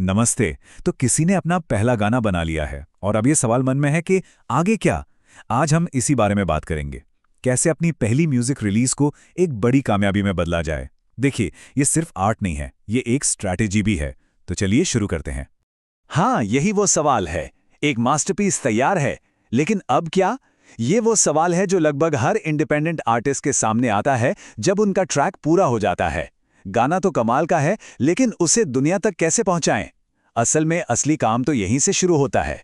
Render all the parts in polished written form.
नमस्ते। तो किसी ने अपना पहला गाना बना लिया है और अब ये सवाल मन में है कि आगे क्या। आज हम इसी बारे में बात करेंगे। कैसे अपनी पहली म्यूजिक रिलीज को एक बड़ी कामयाबी में बदला जाए। देखिए, ये सिर्फ आर्ट नहीं है, ये एक स्ट्रैटेजी भी है। तो चलिए शुरू करते हैं। हाँ, यही वो सवाल है। एक मास्टरपीस तैयार है, लेकिन अब क्या? ये वो सवाल है जो लगभग हर इंडिपेंडेंट आर्टिस्ट के सामने आता है जब उनका ट्रैक पूरा हो जाता है। गाना तो कमाल का है, लेकिन उसे दुनिया तक कैसे पहुंचाएं? असल में असली काम तो यहीं से शुरू होता है।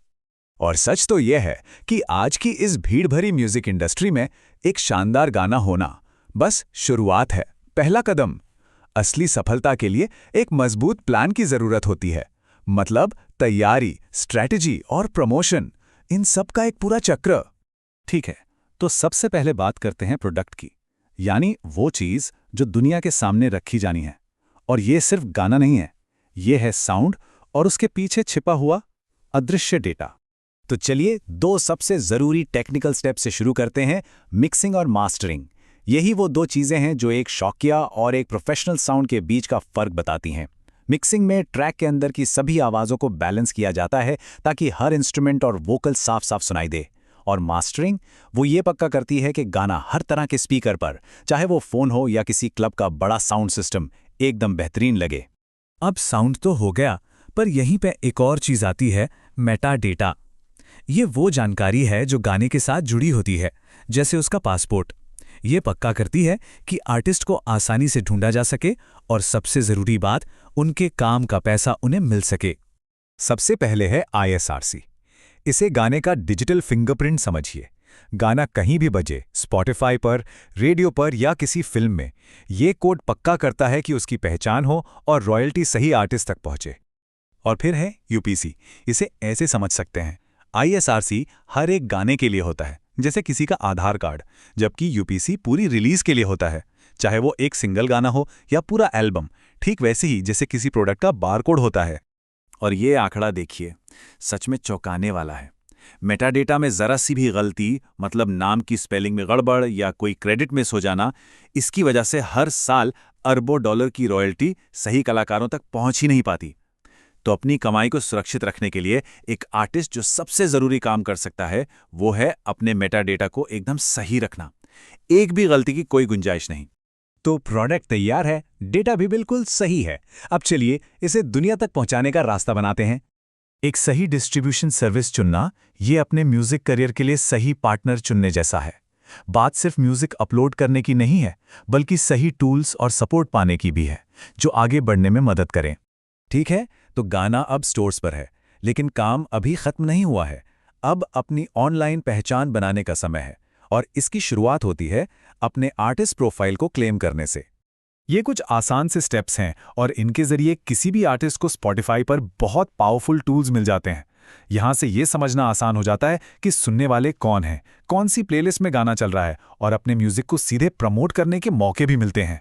और सच तो यह है कि आज की इस भीड़ भरी म्यूजिक इंडस्ट्री में एक शानदार गाना होना बस शुरुआत है, पहला कदम। असली सफलता के लिए एक मजबूत प्लान की जरूरत होती है। मतलब तैयारी, स्ट्रैटेजी और प्रमोशन, इन सब का एक पूरा चक्र। ठीक है, तो सबसे पहले बात करते हैं प्रोडक्ट की, यानी वो चीज़ जो दुनिया के सामने रखी जानी है। और ये सिर्फ गाना नहीं है, ये है साउंड और उसके पीछे छिपा हुआ अदृश्य डेटा। तो चलिए दो सबसे ज़रूरी टेक्निकल स्टेप से शुरू करते हैं, मिक्सिंग और मास्टरिंग। यही वो दो चीज़ें हैं जो एक शौकिया और एक प्रोफेशनल साउंड के बीच का फ़र्क बताती हैं। मिक्सिंग में ट्रैक के अंदर की सभी आवाज़ों को बैलेंस किया जाता है ताकि हर इंस्ट्रूमेंट और वोकल साफ साफ सुनाई दे। और मास्टरिंग वो ये पक्का करती है कि गाना हर तरह के स्पीकर पर, चाहे वो फ़ोन हो या किसी क्लब का बड़ा साउंड सिस्टम, एकदम बेहतरीन लगे। अब साउंड तो हो गया, पर यहीं पे एक और चीज़ आती है, मेटा डेटा। ये वो जानकारी है जो गाने के साथ जुड़ी होती है, जैसे उसका पासपोर्ट। ये पक्का करती है कि आर्टिस्ट को आसानी से ढूंढा जा सके और सबसे ज़रूरी बात, उनके काम का पैसा उन्हें मिल सके। सबसे पहले है ISRC। इसे गाने का डिजिटल फिंगरप्रिंट समझिए। गाना कहीं भी बजे, स्पॉटिफाई पर, रेडियो पर या किसी फिल्म में, ये कोड पक्का करता है कि उसकी पहचान हो और रॉयल्टी सही आर्टिस्ट तक पहुंचे। और फिर है UPC। इसे ऐसे समझ सकते हैं, ISRC हर एक गाने के लिए होता है, जैसे किसी का आधार कार्ड, जबकि UPC पूरी रिलीज के लिए होता है, चाहे वो एक सिंगल गाना हो या पूरा एल्बम। ठीक वैसे ही जैसे किसी प्रोडक्ट का बारकोड होता है। और ये आंकड़ा देखिए, सच में चौंकाने वाला है। मेटाडेटा में ज़रा सी भी गलती, मतलब नाम की स्पेलिंग में गड़बड़ या कोई क्रेडिट मिस हो जाना, इसकी वजह से हर साल अरबों डॉलर की रॉयल्टी सही कलाकारों तक पहुंच ही नहीं पाती। तो अपनी कमाई को सुरक्षित रखने के लिए एक आर्टिस्ट जो सबसे ज़रूरी काम कर सकता है, वो है अपने मेटाडेटा को एकदम सही रखना। एक भी गलती की कोई गुंजाइश नहीं। तो प्रोडक्ट तैयार है, डेटा भी बिल्कुल सही है। अब चलिए इसे दुनिया तक पहुंचाने का रास्ता बनाते हैं। एक सही डिस्ट्रीब्यूशन सर्विस चुनना, ये अपने म्यूजिक करियर के लिए सही पार्टनर चुनने जैसा है। बात सिर्फ म्यूजिक अपलोड करने की नहीं है, बल्कि सही टूल्स और सपोर्ट पाने की भी है, जो आगे बढ़ने में मदद करें। ठीक है, तो गाना अब स्टोर्स पर है, लेकिन काम अभी खत्म नहीं हुआ है। अब अपनी ऑनलाइन पहचान बनाने का समय है, और इसकी शुरुआत होती है अपने आर्टिस्ट प्रोफाइल को क्लेम करने से। ये कुछ आसान से स्टेप्स हैं और इनके जरिए किसी भी आर्टिस्ट को स्पॉटिफाई पर बहुत पावरफुल टूल्स मिल जाते हैं। यहाँ से ये समझना आसान हो जाता है कि सुनने वाले कौन हैं, कौन सी प्लेलिस्ट में गाना चल रहा है, और अपने म्यूजिक को सीधे प्रमोट करने के मौके भी मिलते हैं।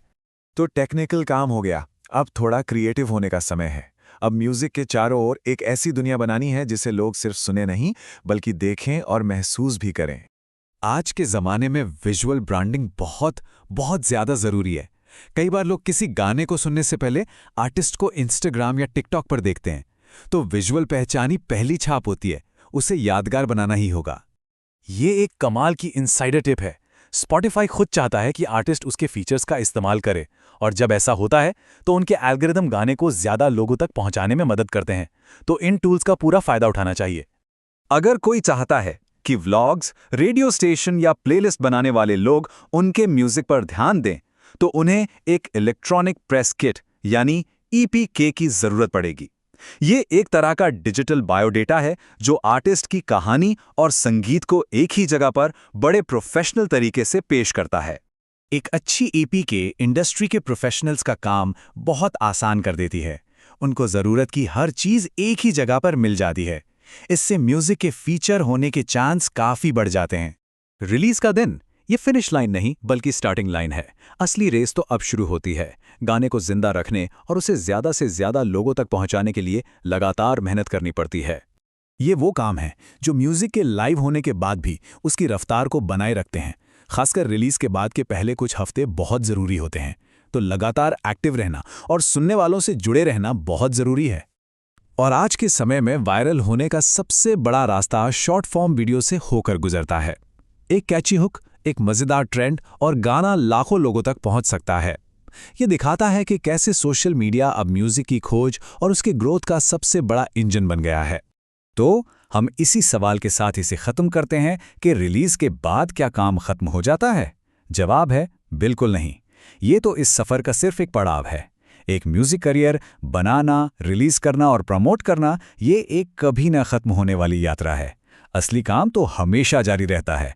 तो टेक्निकल काम हो गया, अब थोड़ा क्रिएटिव होने का समय है। अब म्यूजिक के चारों ओर एक ऐसी दुनिया बनानी है जिसे लोग सिर्फ सुने नहीं, बल्कि देखें और महसूस भी करें। आज के ज़माने में विजुअल ब्रांडिंग बहुत बहुत ज़्यादा ज़रूरी है। कई बार लोग किसी गाने को सुनने से पहले आर्टिस्ट को इंस्टाग्राम या टिकटॉक पर देखते हैं, तो विजुअल पहचान ही पहली छाप होती है, उसे यादगार बनाना ही होगा। ये एक कमाल की इनसाइडर टिप है। स्पॉटिफाई खुद चाहता है कि आर्टिस्ट उसके फीचर्स का इस्तेमाल करे, और जब ऐसा होता है तो उनके एल्गोरिदम गाने को ज़्यादा लोगों तक पहुंचाने में मदद करते हैं। तो इन टूल्स का पूरा फायदा उठाना चाहिए। अगर कोई चाहता है कि व्लॉग्स, रेडियो स्टेशन या प्लेलिस्ट बनाने वाले लोग उनके म्यूजिक पर ध्यान दें, तो उन्हें एक इलेक्ट्रॉनिक प्रेस किट यानी EPK की जरूरत पड़ेगी। ये एक तरह का डिजिटल बायोडेटा है जो आर्टिस्ट की कहानी और संगीत को एक ही जगह पर बड़े प्रोफेशनल तरीके से पेश करता है। एक अच्छी EPK इंडस्ट्री के प्रोफेशनल्स का काम बहुत आसान कर देती है। उनको ज़रूरत की हर चीज़ एक ही जगह पर मिल जाती है। इससे म्यूजिक के फीचर होने के चांस काफ़ी बढ़ जाते हैं। रिलीज का दिन, ये फिनिश लाइन नहीं बल्कि स्टार्टिंग लाइन है। असली रेस तो अब शुरू होती है। गाने को जिंदा रखने और उसे ज़्यादा से ज़्यादा लोगों तक पहुंचाने के लिए लगातार मेहनत करनी पड़ती है। ये वो काम है जो म्यूजिक के लाइव होने के बाद भी उसकी रफ्तार को बनाए रखते हैं। खासकर रिलीज के बाद के पहले कुछ हफ्ते बहुत ज़रूरी होते हैं। तो लगातार एक्टिव रहना और सुनने वालों से जुड़े रहना बहुत ज़रूरी है। और आज के समय में वायरल होने का सबसे बड़ा रास्ता शॉर्ट फॉर्म वीडियो से होकर गुजरता है। एक कैची हुक, एक मजेदार ट्रेंड और गाना लाखों लोगों तक पहुंच सकता है। ये दिखाता है कि कैसे सोशल मीडिया अब म्यूजिक की खोज और उसके ग्रोथ का सबसे बड़ा इंजन बन गया है। तो हम इसी सवाल के साथ इसे खत्म करते हैं कि रिलीज के बाद क्या काम खत्म हो जाता है? जवाब है बिल्कुल नहीं। ये तो इस सफर का सिर्फ एक पड़ाव है। एक म्यूजिक करियर बनाना, रिलीज करना और प्रमोट करना, ये एक कभी ना खत्म होने वाली यात्रा है। असली काम तो हमेशा जारी रहता है।